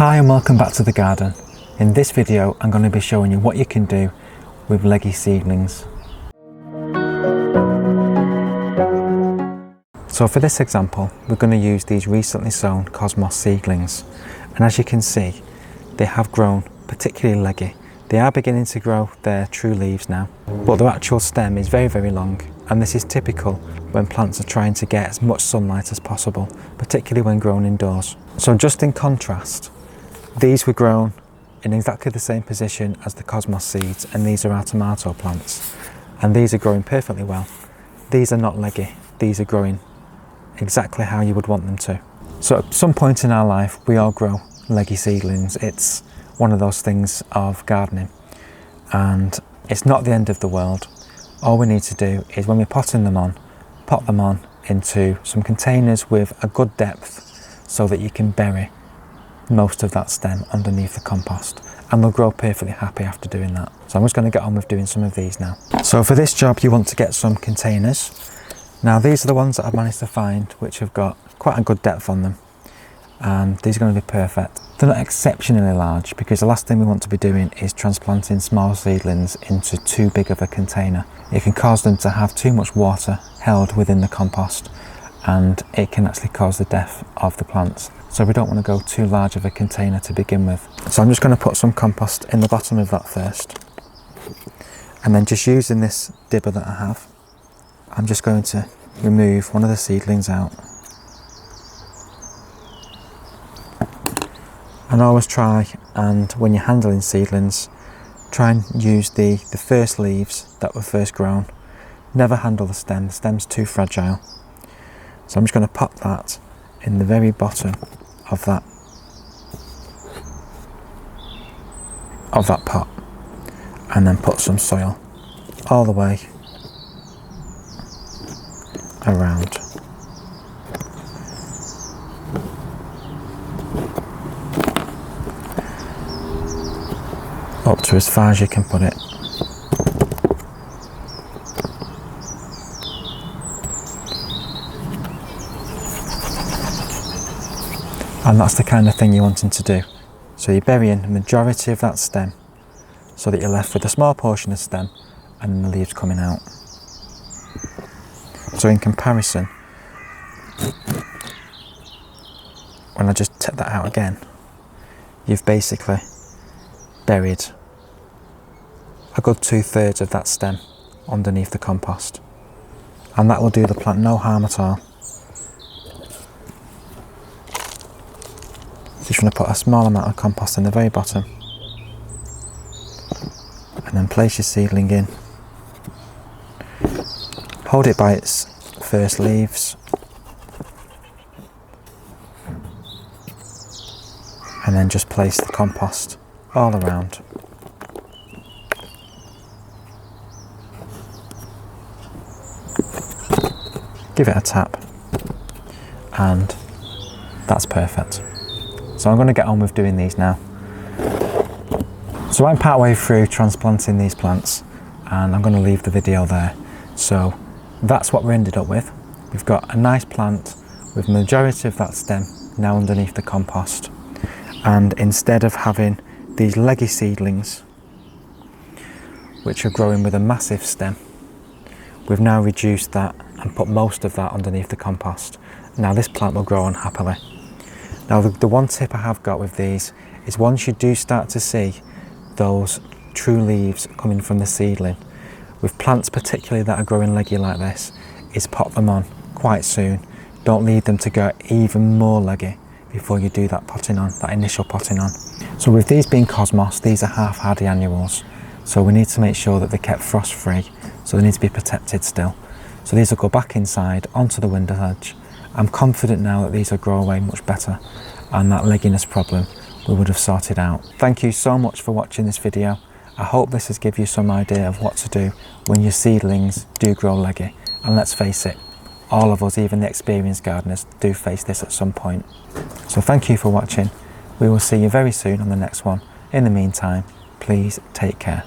Hi and welcome back to the garden. In this video I'm going to be showing you what you can do with Leggy Seedlings. So for this example we're going to use these recently sown cosmos seedlings, and as you can see they have grown particularly leggy. They are beginning to grow their true leaves now, but their actual stem is very long, and this is typical when plants are trying to get as much sunlight as possible, particularly when grown indoors. So just in contrast, these were grown in exactly the same position as the cosmos seeds, and these are our tomato plants, and these are growing perfectly well. These are not leggy, these are growing exactly how you would want them to. So at some point in our life we all grow leggy seedlings. It's one of those things of gardening, and it's not the end of the world. All we need to do is, when we're potting them on, pot them on into some containers with a good depth so that you can bury most of that stem underneath the compost, and they'll grow perfectly happy after doing that. So I'm just going to get on with doing some of these now. So for this job you want to get some containers. Now these are the ones that I've managed to find which have got quite a good depth on them, and these are going to be perfect. They're not exceptionally large, because the last thing we want to be doing is transplanting small seedlings into too big of a container. It can cause them to have too much water held within the compost, and it can actually cause the death of the plants. So we don't want to go too large of a container to begin with. So I'm just going to put some compost in the bottom of that first, and then just using this dibber that I have, I'm just going to remove one of the seedlings out. And always try, and when you're handling seedlings, try and use the first leaves that were first grown. Never handle the stem, the stem's too fragile. So I'm just going to pop that in the very bottom of that pot, and then put some soil all the way around. Up to as far as you can put it. And that's the kind of thing you're wanting to do. So you're burying the majority of that stem so that you're left with a small portion of stem and then the leaves coming out. So in comparison, when I just take that out again, you've basically buried a good 2/3 of that stem underneath the compost, and that will do the plant no harm at all. So you're going to put a small amount of compost in the very bottom, and then place your seedling in. Hold it by its first leaves, and then just place the compost all around. Give it a tap, and that's perfect. So I'm going to get on with doing these now. So I'm partway through transplanting these plants, and I'm going to leave the video there. So that's what we ended up with. We've got a nice plant with the majority of that stem now underneath the compost, and instead of having these leggy seedlings which are growing with a massive stem, we've now reduced that and put most of that underneath the compost. Now this plant will grow on happily. Now the one tip I have got with these is, once you do start to see those true leaves coming from the seedling, with plants particularly that are growing leggy like this, is pot them on quite soon. Don't leave them to go even more leggy before you do that potting on, that initial potting on. So with these being cosmos, these are half hardy annuals, so we need to make sure that they're kept frost free, so they need to be protected still. So these will go back inside onto the window ledge. I'm confident now that these will grow away much better, and that legginess problem we would have sorted out. Thank you so much for watching this video. I hope this has given you some idea of what to do when your seedlings do grow leggy. And let's face it, all of us, even the experienced gardeners, do face this at some point. So thank you for watching. We will see you very soon on the next one. In the meantime, please take care.